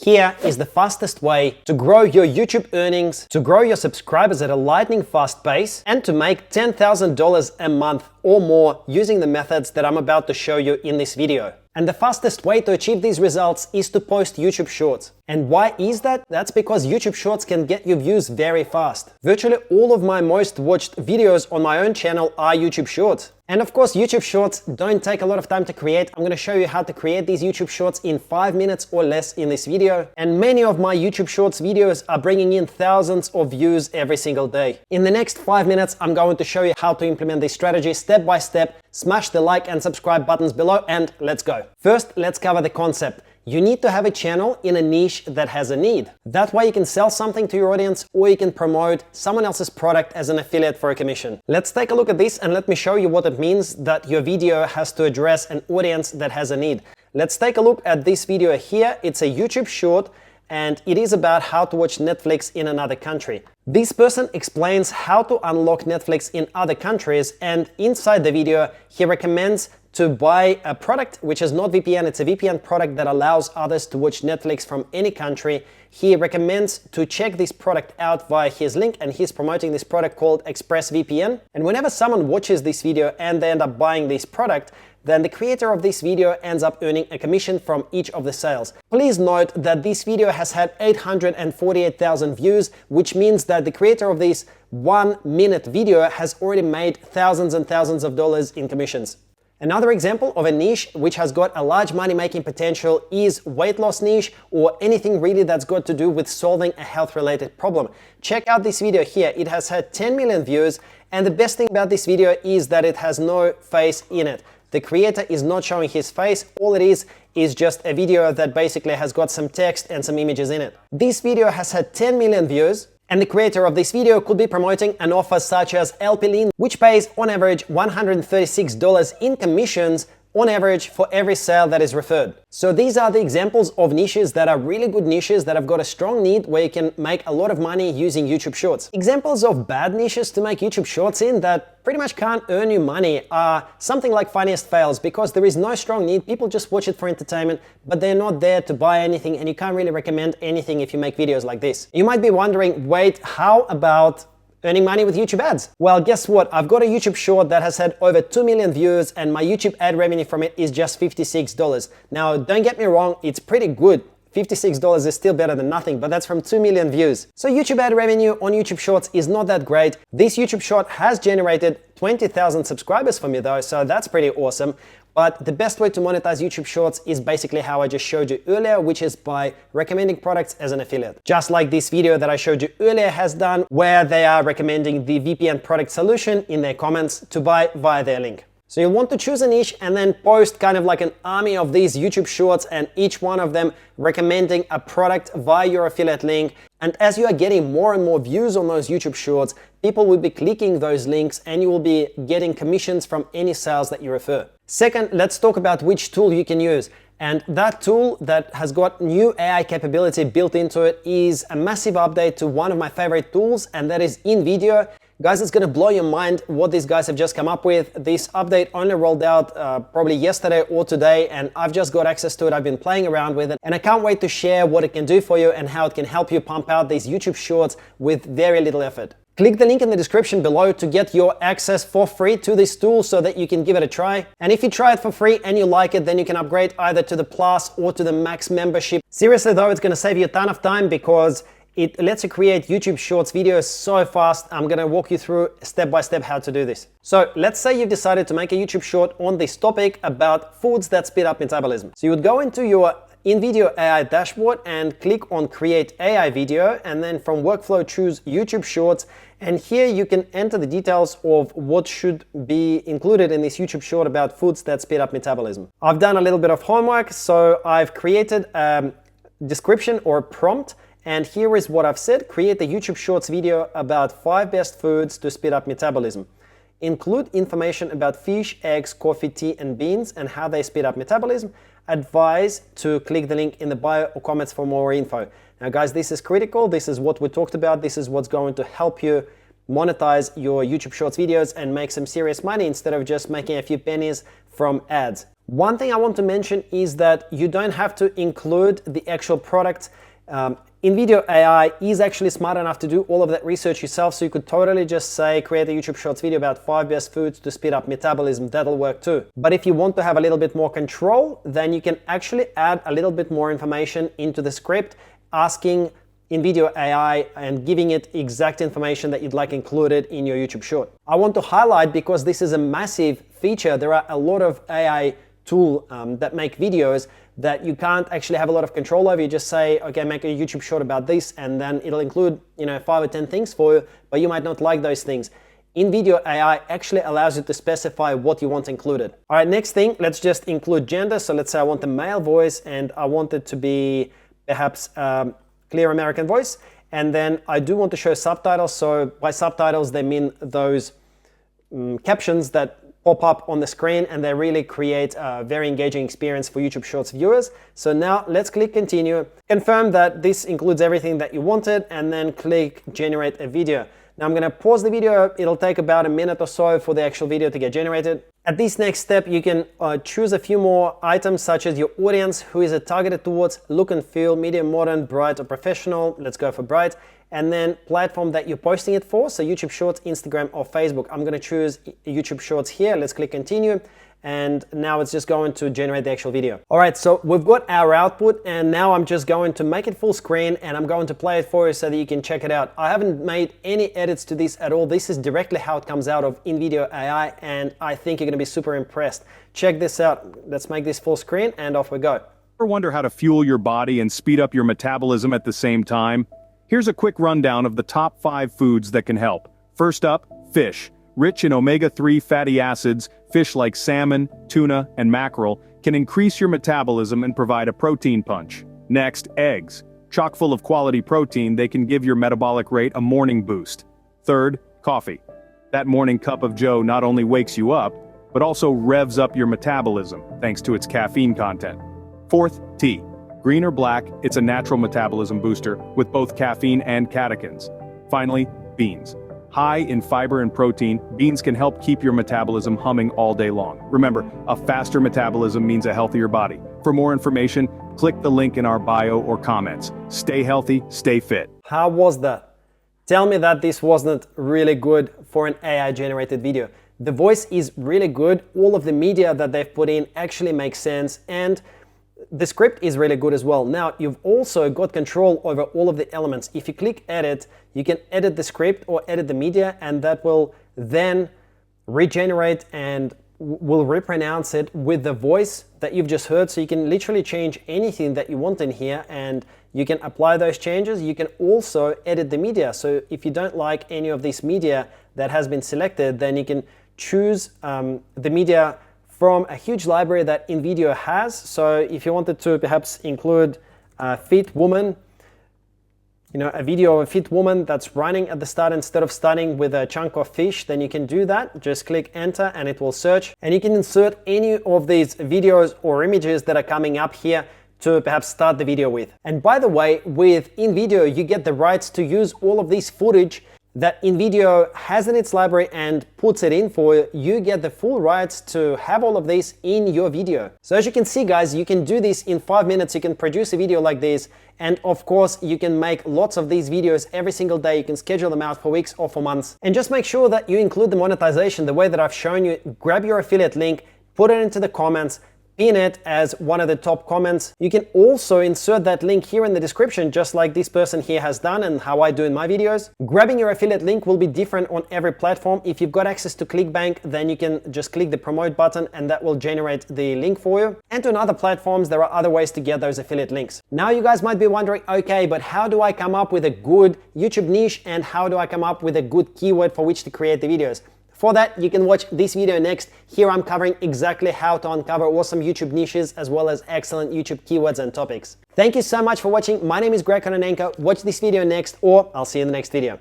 Here is the fastest way to grow your YouTube earnings, to grow your subscribers at a lightning fast pace, and to make $10,000 a month or more using the methods that I'm about to show you in this video. And the fastest way to achieve these results is to post YouTube Shorts. And why is that? That's because YouTube Shorts can get you views very fast. Virtually all of my most watched videos on my own channel are YouTube Shorts. And of course, YouTube Shorts don't take a lot of time to create. I'm going to show you how to create these YouTube Shorts in 5 minutes or less in this video. And many of my YouTube Shorts videos are bringing in thousands of views every single day. In the next 5 minutes, I'm going to show you how to implement this strategy step by step. Smash the like and subscribe buttons below and let's go. First, let's cover the concept. You need to have a channel in a niche that has a need. That way you can sell something to your audience or you can promote someone else's product as an affiliate for a commission. Let's take a look at this and let me show you what it means that your video has to address an audience that has a need. Let's take a look at this video here. It's a YouTube short and it is about how to watch Netflix in another country. This person explains how to unlock Netflix in other countries, and inside the video he recommends to buy a product which is not VPN, it's a VPN product that allows others to watch Netflix from any country. He recommends to check this product out via his link, and he's promoting this product called ExpressVPN. And whenever someone watches this video and they end up buying this product, then the creator of this video ends up earning a commission from each of the sales. Please note that this video has had 848,000 views, which means that the creator of this 1-minute video has already made thousands and thousands of dollars in commissions. Another example of a niche which has got a large money-making potential is weight loss niche, or anything really that's got to do with solving a health-related problem. Check out this video here. It has had 10 million views, and the best thing about this video is that it has no face in it. The creator is not showing his face. All it is just a video that basically has got some text and some images in it. This video has had 10 million views, and the creator of this video could be promoting an offer such as LP Lean, which pays on average $136 in commissions on average for every sale that is referred. So these are the examples of niches that are really good niches that have got a strong need where you can make a lot of money using YouTube Shorts. Examples of bad niches to make YouTube Shorts in that pretty much can't earn you money are something like funniest fails, because there is no strong need. People just watch it for entertainment, but they're not there to buy anything, and you can't really recommend anything if you make videos like this. You might be wondering, wait, how about earning money with YouTube ads? Well, guess what? I've got a YouTube short that has had over 2 million views, and my YouTube ad revenue from it is just $56. Now, don't get me wrong, it's pretty good. $56 is still better than nothing, but that's from 2 million views. So YouTube ad revenue on YouTube Shorts is not that great. This YouTube short has generated 20,000 subscribers for me though, so that's pretty awesome. But the best way to monetize YouTube Shorts is basically how I just showed you earlier, which is by recommending products as an affiliate. Just like this video that I showed you earlier has done, where they are recommending the VPN product solution in their comments to buy via their link. So you'll want to choose a niche and then post kind of like an army of these YouTube Shorts, and each one of them recommending a product via your affiliate link. And as you are getting more and more views on those YouTube Shorts, people will be clicking those links and you will be getting commissions from any sales that you refer. Second, let's talk about which tool you can use. And that tool that has got new AI capability built into it is a massive update to one of my favorite tools, and that is InVideo. Guys, it's gonna blow your mind what these guys have just come up with. This update only rolled out probably yesterday or today, and I've just got access to it. I've been playing around with it, and I can't wait to share what it can do for you and how it can help you pump out these YouTube Shorts with very little effort. Click the link in the description below to get your access for free to this tool so that you can give it a try. And if you try it for free and you like it, then you can upgrade either to the Plus or to the Max membership. Seriously though, it's gonna save you a ton of time because it lets you create YouTube Shorts videos so fast. I'm gonna walk you through step by step how to do this. So let's say you've decided to make a YouTube short on this topic about foods that speed up metabolism. So you would go into your InVideo AI dashboard and click on Create AI Video, and then from Workflow choose YouTube Shorts, and here you can enter the details of what should be included in this YouTube short about foods that speed up metabolism. I've done a little bit of homework, so I've created a description or prompt, and here is what I've said. Create a YouTube Shorts video about 5 best foods to speed up metabolism. Include information about fish, eggs, coffee, tea, and beans and how they speed up metabolism. Advise to click the link in the bio or comments for more info. Now guys, this is critical. This is what we talked about. This is what's going to help you monetize your YouTube Shorts videos and make some serious money instead of just making a few pennies from ads. One thing I want to mention is that you don't have to include the actual product. InVideo AI is actually smart enough to do all of that research yourself, so you could totally just say, create a YouTube Shorts video about 5 best foods to speed up metabolism. That'll work too. But if you want to have a little bit more control, then you can actually add a little bit more information into the script, asking InVideo AI and giving it exact information that you'd like included in your YouTube short. I want to highlight, because this is a massive feature, there are a lot of AI tools that make videos that you can't actually have a lot of control over. You just say, okay, make a YouTube short about this, and then it'll include, 5 or 10 things for you, but you might not like those things. InVideo AI actually allows you to specify what you want included. All right, next thing, let's just include gender. So let's say I want a male voice and I want it to be perhaps clear American voice. And then I do want to show subtitles. So by subtitles, they mean those captions that pop up on the screen, and they really create a very engaging experience for YouTube Shorts viewers. So now let's click continue, confirm that this includes everything that you wanted, and then click generate a video. Now I'm gonna pause the video. It'll take about a minute or so for the actual video to get generated. At this next step, you can choose a few more items, such as your audience, who is it targeted towards, look and feel, medium, modern, bright, or professional. Let's go for bright. And then platform that you're posting it for, so YouTube Shorts, Instagram, or Facebook. I'm gonna choose YouTube Shorts here. Let's click continue. And now it's just going to generate the actual video. All right, so we've got our output, and now I'm just going to make it full screen, and I'm going to play it for you so that you can check it out. I haven't made any edits to this at all. This is directly how it comes out of InVideo AI, and I think you're gonna be super impressed. Check this out. Let's make this full screen, and off we go. Ever wonder how to fuel your body and speed up your metabolism at the same time? Here's a quick rundown of the top 5 foods that can help. First up, fish. Rich in omega-3 fatty acids, fish like salmon, tuna, and mackerel can increase your metabolism and provide a protein punch. Next, eggs. Chock full of quality protein, they can give your metabolic rate a morning boost. Third, coffee. That morning cup of joe not only wakes you up, but also revs up your metabolism, thanks to its caffeine content. Fourth, tea. Green or black, it's a natural metabolism booster with both caffeine and catechins. Finally, beans. High in fiber and protein, beans can help keep your metabolism humming all day long. Remember, a faster metabolism means a healthier body. For more information, click the link in our bio or comments. Stay healthy, stay fit. How was that? Tell me that this wasn't really good for an AI-generated video. The voice is really good. All of the media that they've put in actually makes sense, and the script is really good as well. Now, you've also got control over all of the elements. If you click edit, you can edit the script or edit the media, and that will then regenerate and will repronounce it with the voice that you've just heard. So you can literally change anything that you want in here, and you can apply those changes. You can also edit the media. So if you don't like any of this media that has been selected, then you can choose the media from a huge library that InVideo has. So if you wanted to perhaps include a fit woman, a video of a fit woman that's running at the start instead of starting with a chunk of fish, then you can do that. Just click enter and it will search. And you can insert any of these videos or images that are coming up here to perhaps start the video with. And by the way, with InVideo, you get the rights to use all of this footage that InVideo has in its library and puts it in for you. You get the full rights to have all of this in your video. So as you can see, guys, you can do this in 5 minutes. You can produce a video like this, and of course you can make lots of these videos every single day. You can schedule them out for weeks or for months, and just make sure that you include the monetization the way that I've shown you. Grab your affiliate link, put it into the comments, pin it as one of the top comments. You can also insert that link here in the description, just like this person here has done and how I do in my videos. Grabbing your affiliate link will be different on every platform. If you've got access to ClickBank, then you can just click the promote button and that will generate the link for you. And on other platforms, there are other ways to get those affiliate links. Now you guys might be wondering, okay, but how do I come up with a good YouTube niche, and how do I come up with a good keyword for which to create the videos? For that, you can watch this video next. Here I'm covering exactly how to uncover awesome YouTube niches as well as excellent YouTube keywords and topics. Thank you so much for watching. My name is Greg Kononenko. Watch this video next, or I'll see you in the next video.